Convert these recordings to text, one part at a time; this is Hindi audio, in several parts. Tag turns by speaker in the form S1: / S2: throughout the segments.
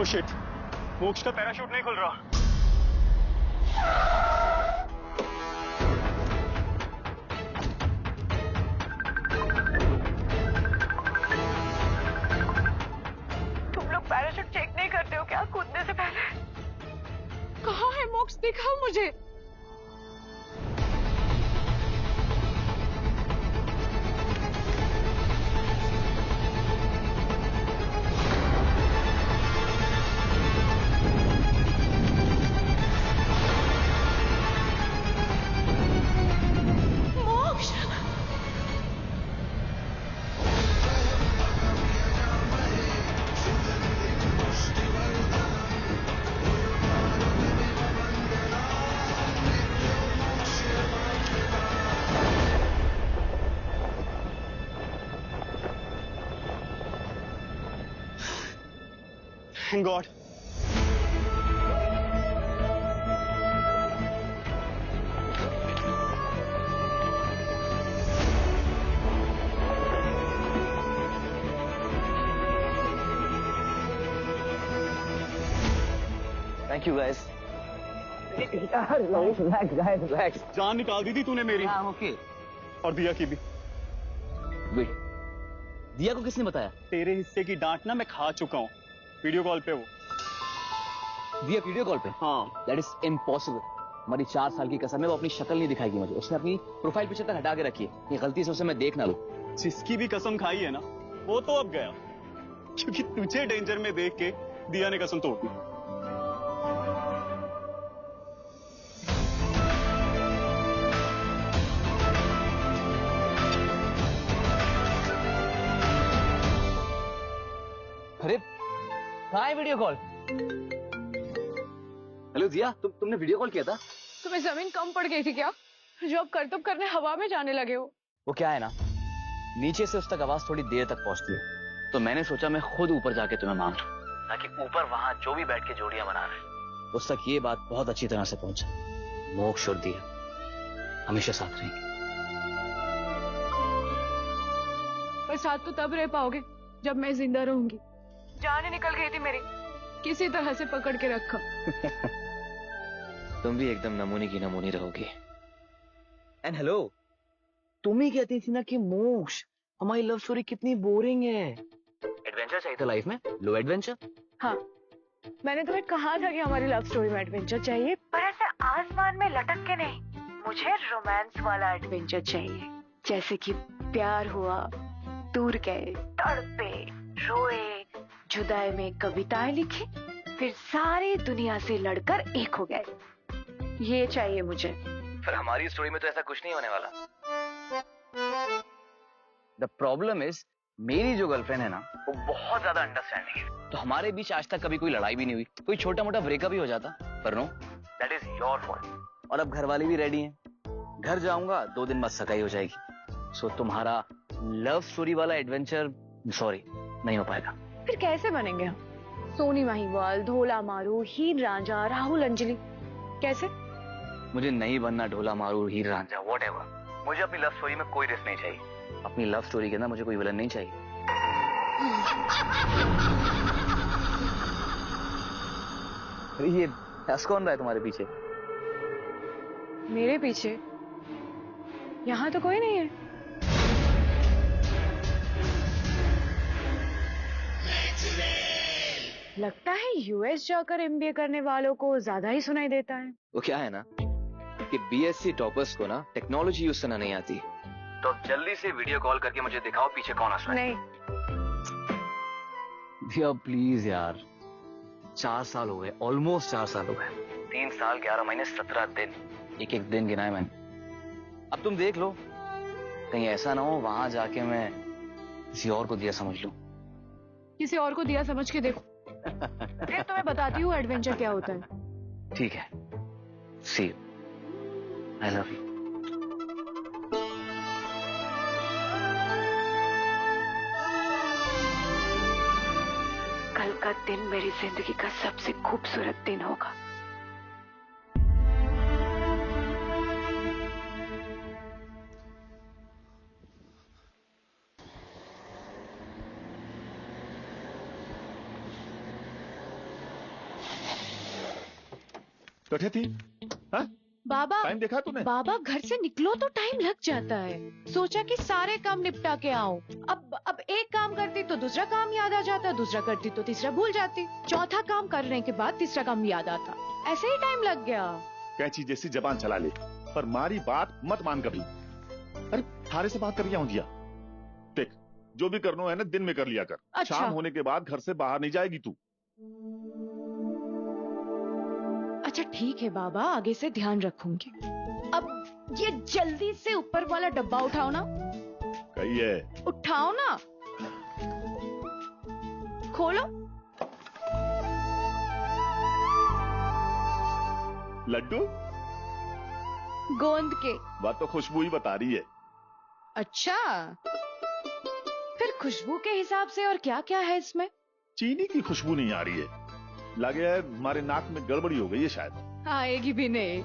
S1: ओह शिट, मोक्ष का पैराशूट नहीं खुल रहा।
S2: तुम लोग पैराशूट चेक नहीं करते हो क्या कूदने से पहले? कहाँ है मोक्ष, दिखाओ मुझे।
S1: Thank God.
S3: Thank you guys. Relax.
S1: जान निकाल दी थी तूने मेरी।
S3: हाँ, ओके।
S1: और दिया की भी।
S3: वेट, दिया को किसने बताया?
S1: तेरे हिस्से की डांट ना मैं खा चुका हूँ। वीडियो कॉल पे वो।
S3: दिया वीडियो कॉल पे?
S1: हाँ।
S3: That is impossible. हमारी 4 साल की कसम है, वो अपनी शक्ल नहीं दिखाएगी मुझे। उसने अपनी प्रोफाइल पिक्चर तक हटा के रखी है। ये गलती से उसे मैं देख ना लूं।
S1: जिसकी भी कसम खाई है ना, वो तो अब गया, क्योंकि तुझे डेंजर में देख के दिया ने कसम तोड़ दी।
S3: अरे कहाँ है वीडियो कॉल? हेलो दिया, तुमने वीडियो कॉल किया था?
S2: तुम्हें जमीन कम पड़ गई थी क्या, जो अब करतब करने हवा में जाने लगे हो?
S3: वो क्या है ना, नीचे से उस तक आवाज थोड़ी देर तक पहुंचती है, तो मैंने सोचा मैं खुद ऊपर जाके तुम्हें मांग लूं, ताकि ऊपर वहां जो भी बैठ के जोड़ियां बना रहे उस तक ये बात बहुत अच्छी तरह से पहुंचे। मोक्ष और दिया हमेशा साथ रहेंगे।
S2: पर साथ तो तब रह पाओगे जब मैं जिंदा रहूंगी। जान ही निकल गई थी मेरी, किसी तरह से पकड़ के रखा।
S3: तुम भी एकदम नमूने की नमूनी रहोगी। एंड हेलो, तुम ही कहती थी ना कि मोक्ष हमारी लव स्टोरी कितनी बोरिंग है, एडवेंचर चाहिए था लाइफ में। लो एडवेंचर।
S2: हाँ, मैंने तुम्हें कहा था कि हमारी लव स्टोरी में एडवेंचर चाहिए, पर ऐसे आसमान में लटक के नहीं। मुझे रोमांस वाला एडवेंचर चाहिए, जैसे कि प्यार हुआ, दूर गए, तड़पे, रोए, जुदाई में कविताएं लिखी, फिर सारी दुनिया से लड़कर एक हो गए। ये चाहिए मुझे।
S3: पर हमारी स्टोरी में तो ऐसा कुछ नहीं होने वाला। द प्रॉब्लम इज, मेरी जो गर्लफ्रेंड है ना, वो बहुत ज्यादा अंडरस्टैंडिंग है, तो हमारे बीच आज तक कभी कोई लड़ाई भी नहीं हुई, कोई छोटा मोटा ब्रेकअप ही हो जाता। पर no, that is your fault. और अब घर वाले भी रेडी हैं। घर जाऊंगा 2 दिन बाद सगाई हो जाएगी। सो तुम्हारा लव स्टोरी वाला एडवेंचर सॉरी नहीं हो पाएगा।
S2: फिर कैसे बनेंगे हम? सोनी माहीवाल, ढोला मारू, हीर रांझा, राहुल अंजलि, कैसे?
S3: मुझे नहीं बनना ढोला मारू, हीर रांझा, व्हाटएवर। मुझे अपनी लव स्टोरी में कोई रिस्क नहीं चाहिए। अपनी लव स्टोरी के अंदर मुझे कोई विलन नहीं चाहिए। ये हंस कौन रहा है तुम्हारे पीछे?
S2: मेरे पीछे? यहाँ तो कोई नहीं है। लगता है यूएस जाकर एमबीए करने वालों को ज्यादा ही सुनाई देता है।
S3: वो क्या है ना कि बीएससी टॉपर्स को ना टेक्नोलॉजी यूज करना नहीं आती। तो अब जल्दी से वीडियो कॉल करके मुझे दिखाओ पीछे कौन हंस रहा है।
S2: नहीं
S3: भैया प्लीज यार, 4 साल हो गए, ऑलमोस्ट 4 साल हो गए। 3 साल 11 महीने 17 दिन, एक एक दिन गिनाए मैंने। अब तुम देख लो, कहीं ऐसा ना हो वहां जाके मैं किसी और को दिया समझ लूं।
S2: किसी और को दिया समझ के देखो, फिर तुम्हें बताती हूँ एडवेंचर क्या होता है।
S3: ठीक है, सी यू, आई लव यू।
S2: कल का दिन मेरी जिंदगी का सबसे खूबसूरत दिन होगा।
S4: बैठे थी? हाँ?
S2: बाबा,
S4: टाइम देखा तूने?
S2: बाबा घर से निकलो तो टाइम लग जाता है। सोचा कि सारे काम निपटा के आऊं। अब एक काम करती तो दूसरा काम याद आ जाता, दूसरा करती तो तीसरा भूल जाती, चौथा काम करने के बाद तीसरा काम याद आता। ऐसे ही टाइम लग गया।
S4: कैची जैसी जबान चला ले, पर मारी बात मत मान कभी। अरे थारे से बात कर रहा हूं दिया। देख, जो भी करना है ना दिन में कर लिया कर।
S2: अच्छा।
S4: शाम होने के बाद घर से बाहर नहीं जाएगी तू।
S2: अच्छा ठीक है बाबा, आगे से ध्यान रखूंगी। अब ये जल्दी से ऊपर वाला डब्बा उठाओ ना।
S4: कही है,
S2: उठाओ ना, खोलो।
S4: लड्डू
S2: गोंद के।
S4: बात तो खुशबू ही बता रही है।
S2: अच्छा, फिर खुशबू के हिसाब से और क्या क्या है इसमें?
S4: चीनी की खुशबू नहीं आ रही है। लगे है हमारे नाक में गड़बड़ी हो गई है शायद।
S2: आएगी भी नहीं,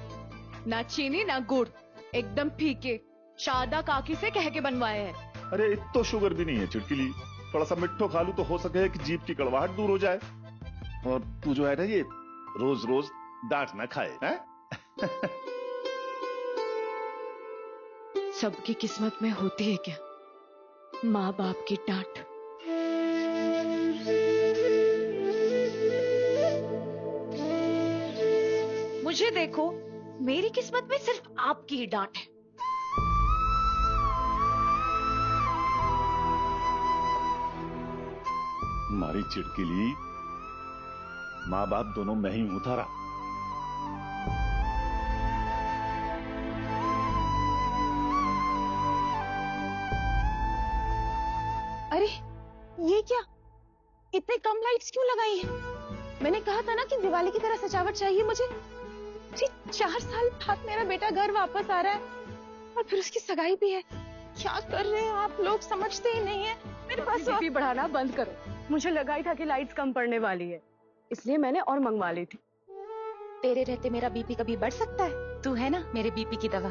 S2: ना चीनी ना गुड़, एकदम फीके। शादा काकी से कह के बनवाए हैं।
S4: अरे इत तो शुगर भी नहीं है चिटकिली, थोड़ा सा मिट्ठो खा लूं तो हो सके कि जीभ की कड़वाहट दूर हो जाए। और तू जो है ना ये रोज रोज डांट ना खाए हैं?
S2: सबकी किस्मत में होती है क्या माँ बाप की डांट? मुझे देखो, मेरी किस्मत में सिर्फ आपकी ही डांट है।
S4: हमारी चिड़किली, माँ बाप दोनों मैं ही हूं थारा।
S2: अरे ये क्या, इतने कम लाइट्स क्यों लगाई हैं? मैंने कहा था ना कि दिवाली की तरह सजावट चाहिए मुझे। जी 4 साल बाद मेरा बेटा घर वापस आ रहा है और फिर उसकी सगाई भी है। क्या कर रहे हैं आप लोग, समझते ही नहीं है। मेरे पास बीपी बढ़ाना बंद करो। मुझे लगा ही था कि लाइट्स कम पड़ने वाली है, इसलिए मैंने और मंगवा ली थी।
S5: तेरे रहते मेरा बीपी कभी बढ़ सकता है? तू है ना मेरे बीपी की दवा।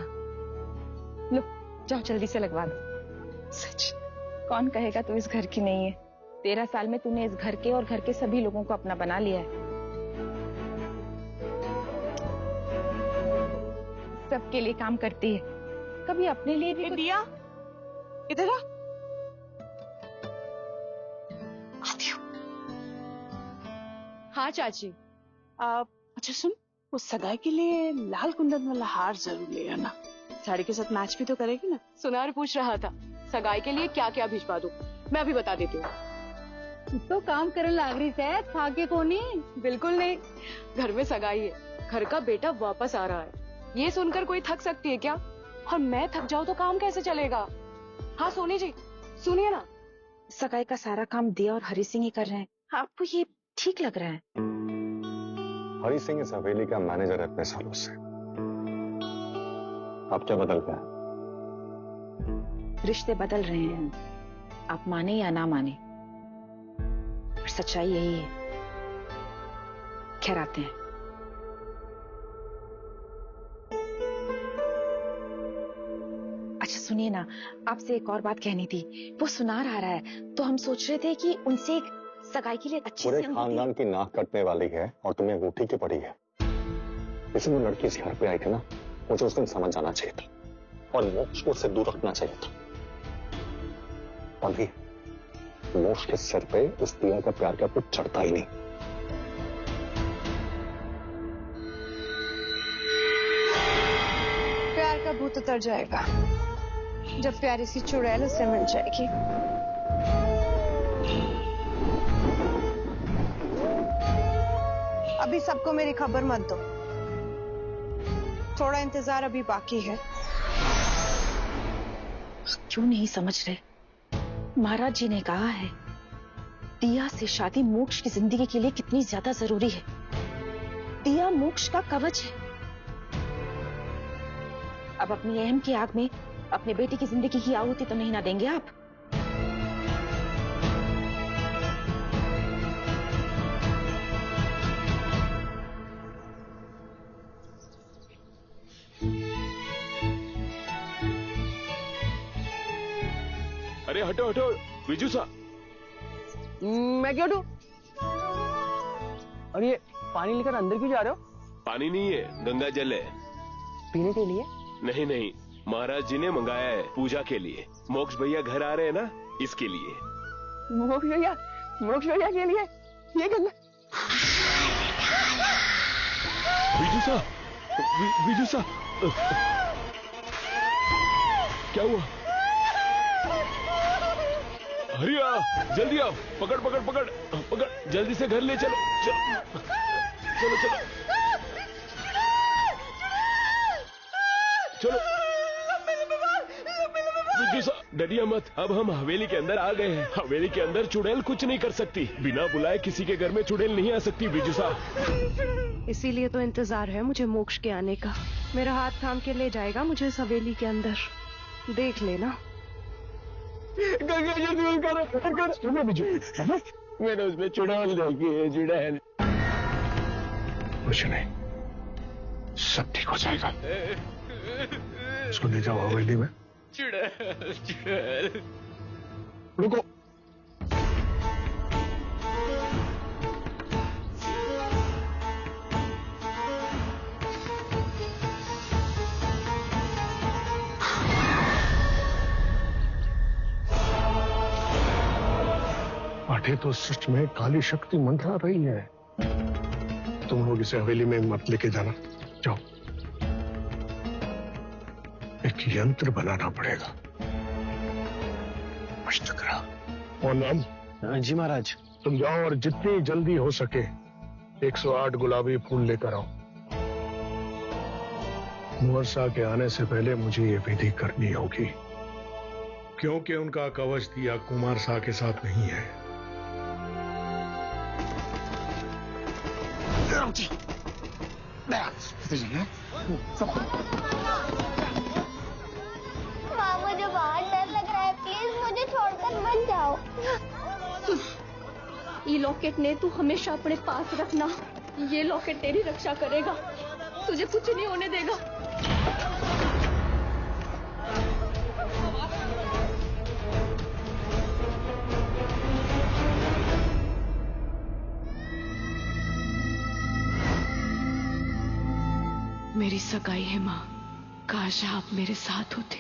S2: लो जाओ जल्दी से लगवा दो।
S5: सच, कौन कहेगा तू इस घर की नहीं है? 13 साल में तूने इस घर के और घर के सभी लोगों को अपना बना लिया है। सबके लिए काम करती है, कभी अपने लिए भी।
S2: दिया इधर आ। आती हूँ। हाँ चाची।
S6: अच्छा सुन, वो सगाई के लिए लाल कुंदन वाला हार जरूर ले आना। साड़ी के साथ मैच भी तो करेगी ना।
S2: सुनार पूछ रहा था सगाई के लिए क्या क्या भिजवा दूं, मैं अभी बता देती हूँ।
S7: तो काम करने लग रही है, थाके को नहीं?
S2: बिल्कुल नहीं, घर में सगाई है, घर का बेटा वापस आ रहा है, ये सुनकर कोई थक सकती है क्या? और मैं थक जाऊं तो काम कैसे चलेगा? हाँ सोनी जी सुनिए ना।
S5: सगाई का सारा काम दिया और हरी सिंह ही कर रहे हैं, आपको ये ठीक लग रहा है?
S8: हरी सिंह इस हवेली का मैनेजर है इतने सालों से। अब क्या बदल गया?
S5: रिश्ते बदल रहे हैं, आप माने या ना माने, पर सच्चाई यही है। खैर आते हैं। अच्छा सुनिए ना, आपसे एक और बात कहनी थी। वो सुनार आ रहा है, तो हम सोच रहे थे कि उनसे एक सगाई के लिए अच्छी
S8: पूरे
S5: सी
S8: खानदान की नाक कटने वाली है और तुम्हें अंगूठी की पड़ी है। जैसे वो लड़की इस घर पे आई थी ना, मुझे उस दिन समझ जाना चाहिए था और मोक्ष को उससे दूर रखना चाहिए था। अभी मोक्ष के सिर पे उस दिया का प्यार का कुछ चढ़ता ही नहीं।
S7: प्यार का भूत उतर जाएगा जब प्यारी सी चुड़ैल उससे मिल जाएगी। अभी सबको मेरी खबर मत दो, थोड़ा इंतजार अभी बाकी है।
S5: क्यों नहीं समझ रहे? महाराज जी ने कहा है दिया से शादी मोक्ष की जिंदगी के लिए कितनी ज्यादा जरूरी है। दिया मोक्ष का कवच है। अब अपनी अहम की आग में अपने बेटे की जिंदगी की आहुति तो नहीं ना देंगे आप?
S9: अरे हटो हटो विजू सा।
S3: मैं क्यों हटूं? और ये पानी लेकर अंदर क्यों जा रहे हो?
S9: पानी नहीं है, गंगा जल है।
S3: पीने के लिए?
S9: नहीं नहीं, महाराज जी ने मंगाया है पूजा के लिए। मोक्ष भैया घर आ रहे हैं ना, इसके लिए।
S3: मोक्ष भैया के लिए ये गंगा।
S9: विजू सा, विजू सा, क्या हुआ? अरे जल्दी आओ, पकड़ पकड़ पकड़ पकड़, जल्दी से घर ले चलो। चलो चलो चलो चलो। विजू सा, डरिया मत, अब हम हवेली के अंदर आ गए हैं। हवेली के अंदर चुड़ैल कुछ नहीं कर सकती। बिना बुलाए किसी के घर में चुड़ैल नहीं आ सकती विजू सा।
S7: इसीलिए तो इंतजार है मुझे मोक्ष के आने का। मेरा हाथ थाम के ले जाएगा मुझे इस हवेली के अंदर, देख लेना।
S9: गंगा जी दूर करो बिजू। मैंने उसमें चुड़ैल देखी है, चुड़ैल।
S8: कुछ नहीं, सब ठीक हो जाएगा। उसको ले जाओ हवेली में।
S9: चुड़ैल।
S8: रुको, पाठे तो सच में काली शक्ति मंडरा रही है। तुम लोग इसे हवेली में मत लेके जाना, जाओ। एक यंत्र बनाना पड़ेगा। अष्टग्रह। और नाम?
S3: जी महाराज।
S8: तुम जाओ और जितनी जल्दी हो सके 108 गुलाबी फूल लेकर आओ। कुंवर शाह के आने से पहले मुझे ये विधि करनी होगी, क्योंकि उनका कवच दिया कुमार शाह के साथ नहीं है।
S10: माँ, मुझे बहुत डर लग रहा है, प्लीज मुझे छोड़कर मत जाओ।
S11: ये लॉकेट ने तू हमेशा अपने पास रखना। ये लॉकेट तेरी रक्षा करेगा, तुझे कुछ नहीं होने देगा।
S2: मेरी सगाई है माँ, काश आप मेरे साथ होते।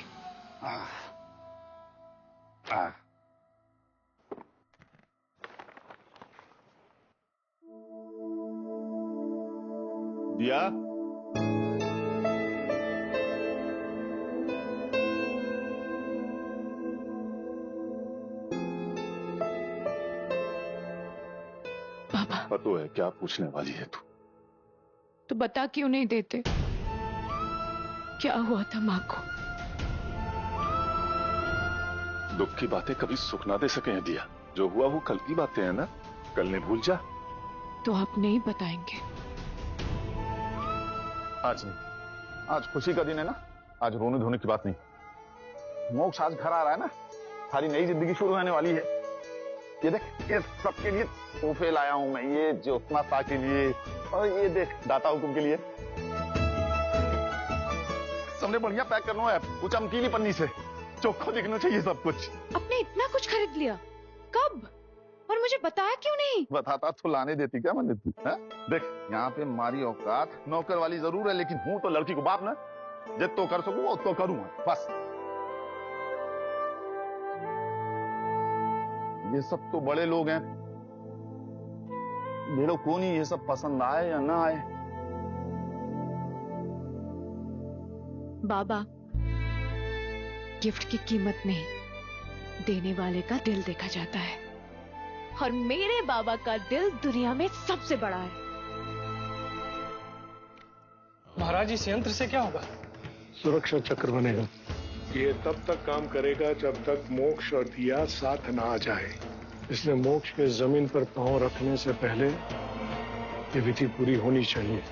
S4: दिया,
S2: बाबा,
S4: पता है क्या पूछने वाली है तू?
S2: तो बता क्यों नहीं देते? क्या हुआ था माँ को?
S4: दुख की बातें कभी सुख ना दे सके हैं दिया। जो हुआ वो कल की बातें हैं ना, कल ने भूल जा।
S2: तो आप नहीं बताएंगे?
S4: आज नहीं, आज खुशी का दिन है ना, आज रोने धोने की बात नहीं। मोक्ष आज घर आ रहा है ना, सारी नई जिंदगी शुरू होने वाली है। ये देख, ये सबके लिए तोहफे लाया हूं मैं, ये ज्योत्सना शाह के लिए, और ये देख दाता हुकुम के लिए। सबने बढ़िया पैक करना है, वो चमकीली पन्नी से चोखा दिखना चाहिए सब कुछ।
S5: आपने इतना कुछ खरीद लिया? कब? और मुझे बताया क्यों नहीं?
S4: बताता तो लाने देती क्या मैंने तू? देख, यहाँ पे हमारी औकात नौकर वाली जरूर है, लेकिन हूं तो लड़की को बाप ना। जब तो कर सकूं वो तो करूंगा बस। ये सब तो बड़े लोग हैं, मेरे को नहीं ये सब पसंद आए या ना आए।
S2: बाबा, गिफ्ट की कीमत नहीं, देने वाले का दिल देखा जाता है, और मेरे बाबा का दिल दुनिया में सबसे बड़ा है।
S12: महाराज, इस यंत्र से क्या होगा?
S8: सुरक्षा चक्र बनेगा। ये तब तक काम करेगा जब तक मोक्ष और दिया साथ ना आ जाए।
S9: इसलिए मोक्ष के जमीन पर पांव रखने से पहले ये विधि पूरी होनी चाहिए।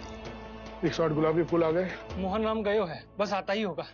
S9: 108 गुलाबी फूल आ गए।
S12: मोहन राम गयो है, बस आता ही होगा।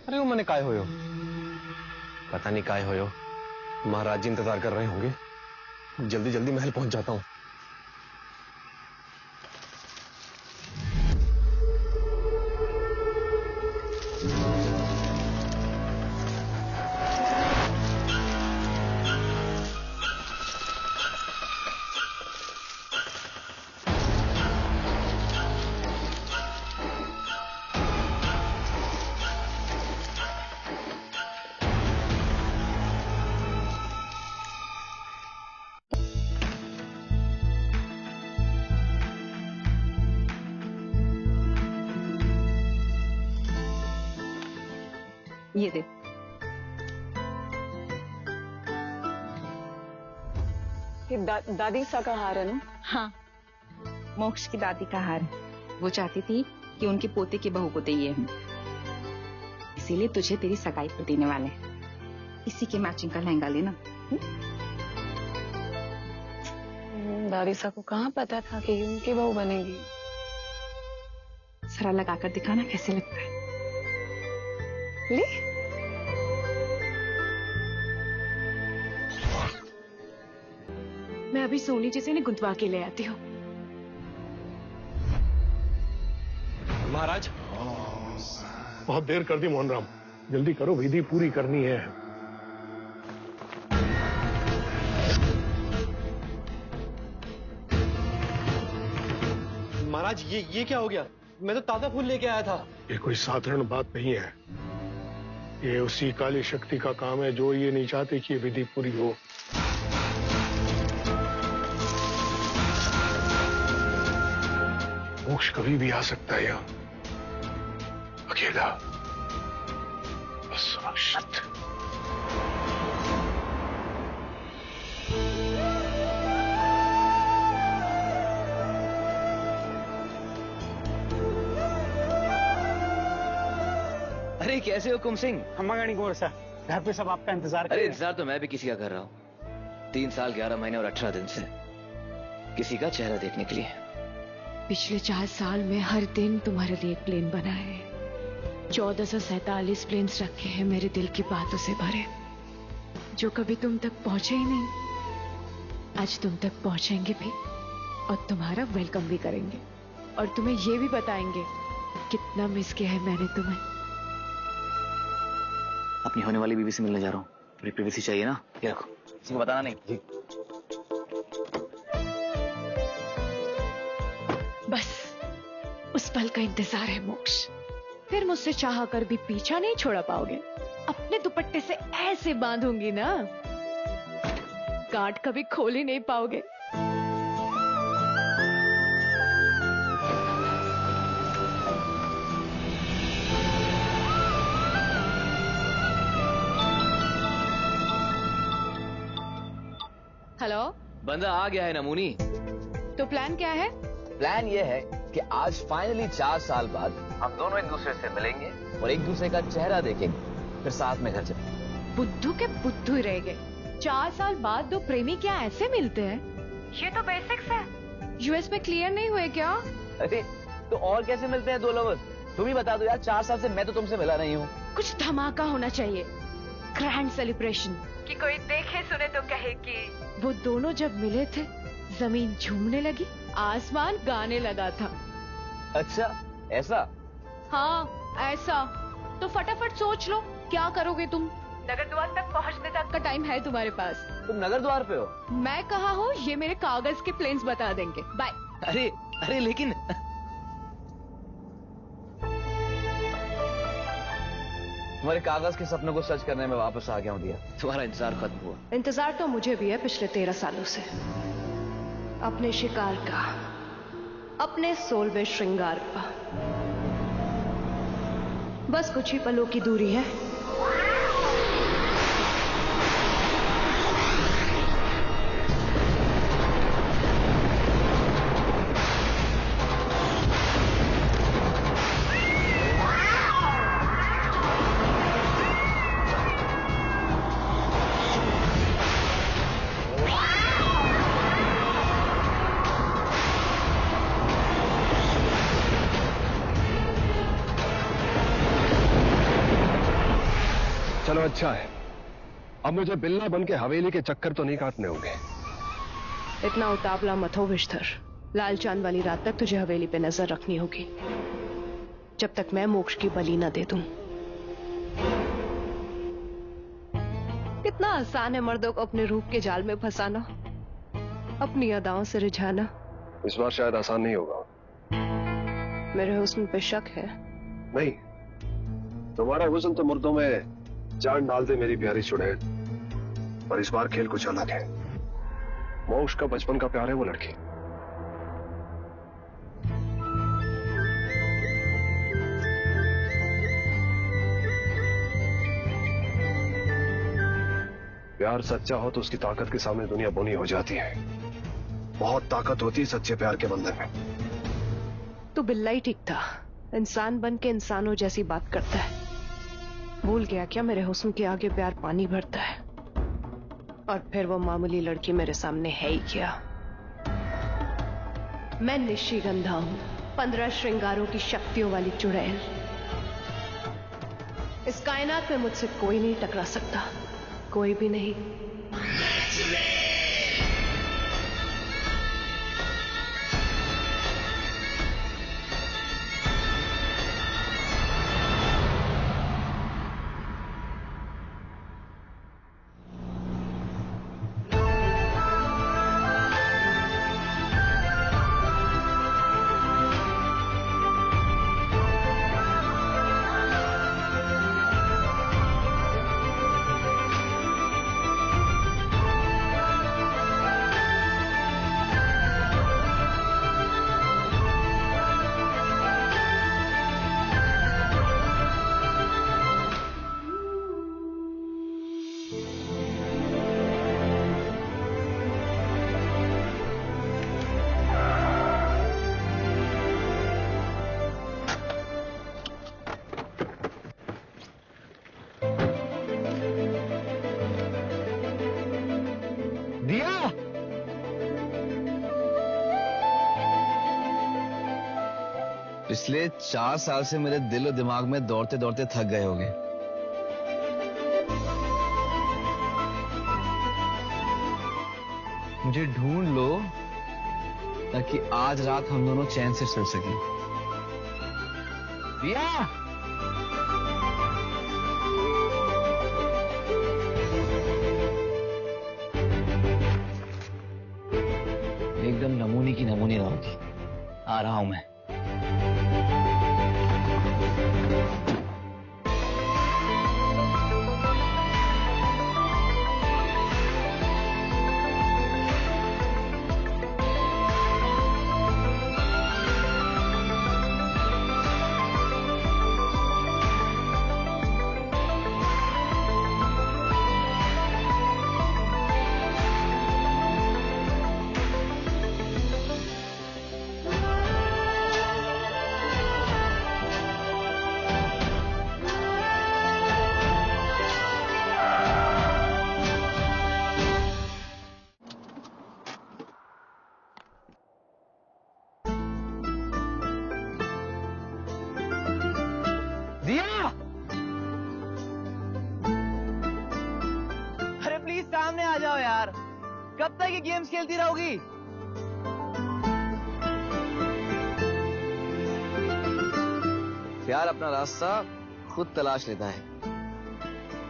S8: अरे वो मैंने काय होयो, पता नहीं काय होयो। महाराज जी इंतजार कर रहे होंगे। जल्दी जल्दी महल पहुंच जाता हूं।
S5: ये दे।
S2: ये दादी सा का हार है ना?
S5: हाँ, मोक्ष की दादी का हार है। वो चाहती थी कि उनके पोते की बहू को दे ये हम, इसीलिए तुझे तेरी सगाई पर देने वाले हैं। इसी के मैचिंग का लहंगा लेना।
S2: दादी सा को कहाँ पता था कि उनकी बहू बनेगी?
S5: जरा लगाकर दिखाना कैसे लगता है।
S2: ले।
S7: मैं अभी सोनी जी से इन्हें गुंतवा के ले आती हूँ।
S8: महाराज,
S9: बहुत देर कर दी मोहन राम, जल्दी करो, विधि पूरी करनी है।
S8: महाराज ये क्या हो गया? मैं तो ताजा फूल लेके आया था।
S9: ये कोई साधारण बात नहीं है। ये उसी काली शक्ति का काम है जो ये नहीं चाहते कि ये विधि पूरी हो। मोक्ष कभी भी आ सकता है यहाँ, अकेला, असुरक्षित।
S3: अरे कैसे हो कुम सिंह?
S12: हम्मागानी गोर सा, घर पे सब आपका इंतजार कर
S3: अरे
S12: रहे हैं।
S3: इंतजार तो मैं भी किसी का कर रहा हूँ। 3 साल 11 महीने और 18 दिन से किसी का चेहरा देखने के लिए।
S2: पिछले 4 साल में हर दिन तुम्हारे लिए एक प्लेन बना है। 1447 प्लेन्स रखे हैं मेरे दिल की बातों से भरे, जो कभी तुम तक पहुंचे ही नहीं। आज तुम तक पहुंचेंगे भी और तुम्हारा वेलकम भी करेंगे, और तुम्हें ये भी बताएंगे कितना मिस किया है मैंने तुम्हें।
S3: अपनी होने वाली बीवी से मिलने जा रहा हूँ, थोड़ी प्राइवेसी चाहिए ना। ये रखो, किसी को बताना नहीं।
S2: बस उस पल का इंतजार है मोक्ष। फिर मुझसे चाह कर भी पीछा नहीं छोड़ा पाओगे। अपने दुपट्टे से ऐसे बांधूंगी ना, गांठ कभी खोल ही नहीं पाओगे। हेलो,
S3: बंदा आ गया है नमूनी।
S2: तो प्लान क्या है?
S3: प्लान ये है कि आज फाइनली 4 साल बाद हम दोनों एक दूसरे से मिलेंगे और एक दूसरे का चेहरा देखेंगे, फिर साथ में घर चलेंगे।
S2: बुद्धू के बुद्धू ही रह गए। 4 साल बाद दो प्रेमी क्या ऐसे मिलते हैं? ये तो बेसिक्स है। यूएस में क्लियर नहीं हुए क्या?
S3: अरे तो और कैसे मिलते हैं दो लवर्स? तुम ही बता दो यार, 4 साल से मैं तो तुमसे मिला नहीं हूँ।
S2: कुछ धमाका होना चाहिए, ग्रैंड सेलिब्रेशन, कि कोई देखे सुने तो कहे कि वो दोनों जब मिले थे जमीन झूमने लगी, आसमान गाने लगा था।
S3: अच्छा ऐसा?
S2: हाँ ऐसा। तो फटाफट सोच लो क्या करोगे तुम। नगर द्वार तक पहुंचने तक का टाइम है तुम्हारे पास।
S3: तुम नगर द्वार पे हो?
S2: मैं कहाँ हूँ ये मेरे कागज के प्लेन्स बता देंगे। बाय।
S3: अरे अरे लेकिन तुम्हारे कागज के सपनों को सच करने में वापस आ गया हूँ दिया। तुम्हारा इंतजार खत्म हुआ।
S7: इंतजार तो मुझे भी है पिछले 13 सालों से, अपने शिकार का, अपने 16वें श्रृंगार का। बस कुछ ही पलों की दूरी है।
S13: चलो अच्छा है, अब मुझे बिल्ला बन के हवेली के चक्कर तो नहीं काटने होंगे।
S7: इतना उतावला मत हो विश्तर। लाल चांद वाली रात तक तुझे हवेली पे नजर रखनी होगी, जब तक मैं मोक्ष की बलि न दे दूं। कितना आसान है मर्दों को अपने रूप के जाल में फंसाना, अपनी अदाओं से रिझाना।
S13: इस बार शायद आसान नहीं होगा।
S7: मेरे हुस्न पे शक है?
S13: नहीं, तुम्हारा हुस्न तो मुर्दों में जान डाल दे मेरी प्यारी चुड़ैल, पर इस बार खेल कुछ अलग है। मोक्ष का बचपन का प्यार है वो लड़की। प्यार सच्चा हो तो उसकी ताकत के सामने दुनिया बोनी हो जाती है। बहुत ताकत होती है सच्चे प्यार के बंधन में।
S7: तू बिल्ला ही ठीक था, इंसान बन के इंसानों जैसी बात करता है। भूल गया क्या मेरे हुस्न के आगे प्यार पानी भरता है? और फिर वो मामूली लड़की मेरे सामने है ही क्या? मैं निशिगंधा हूं, 15 श्रृंगारों की शक्तियों वाली चुड़ैल। इस कायनात में मुझसे कोई नहीं टकरा सकता, कोई भी नहीं।
S3: पिछले 4 साल से मेरे दिल और दिमाग में दौड़ते दौड़ते थक गए होंगे। मुझे ढूंढ लो ताकि आज रात हम दोनों चैन से सो सकें। दिया, एकदम नमूने की नमूने रहोगी। आ रहा हूं मैं। सामने आ जाओ यार, कब तक ये गेम्स खेलती रहोगी? प्यार अपना रास्ता खुद तलाश लेता है,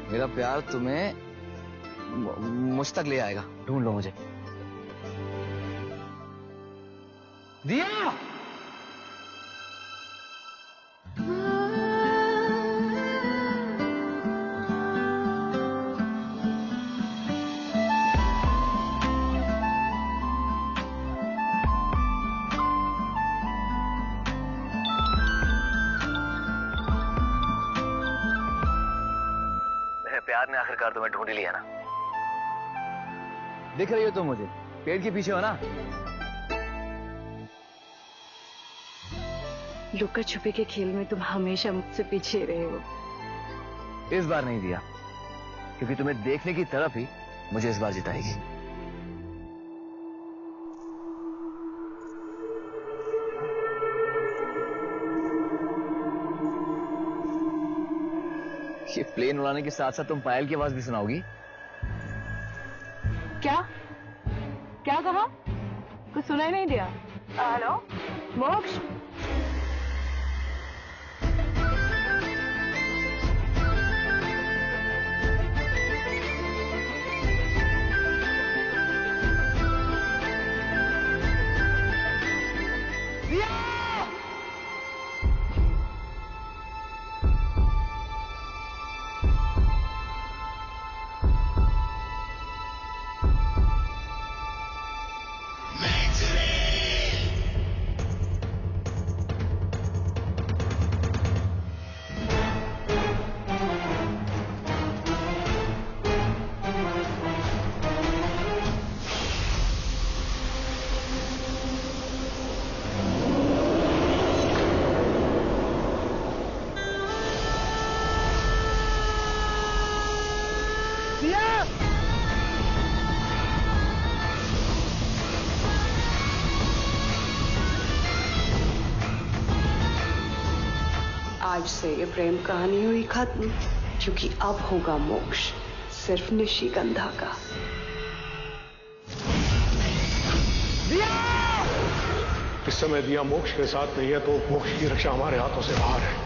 S3: मेरा प्यार तुम्हें मुझ तक ले आएगा। ढूंढ लो मुझे। दिया!
S14: प्यार ने आखिरकार तुम्हें ढूंढ लिया ना।
S3: दिख रही हो तुम मुझे, पेड़ के पीछे हो ना।
S2: लुका छुपे के खेल में तुम हमेशा मुझसे पीछे रहे हो।
S3: इस बार नहीं दिया, क्योंकि तुम्हें देखने की तरफ ही मुझे इस बार जिताएगी। ये प्लेन उड़ाने के साथ साथ तुम पायल की आवाज भी सुनाओगी?
S2: क्या क्या कहा? कुछ सुनाई नहीं दिया। हेलो मोक्ष?
S6: आज से ये प्रेम कहानी हुई खत्म, क्योंकि अब होगा मोक्ष सिर्फ निशिगंधा का।
S13: इस समय दिया मोक्ष के साथ नहीं है तो मोक्ष की रक्षा हमारे हाथों से बाहर है।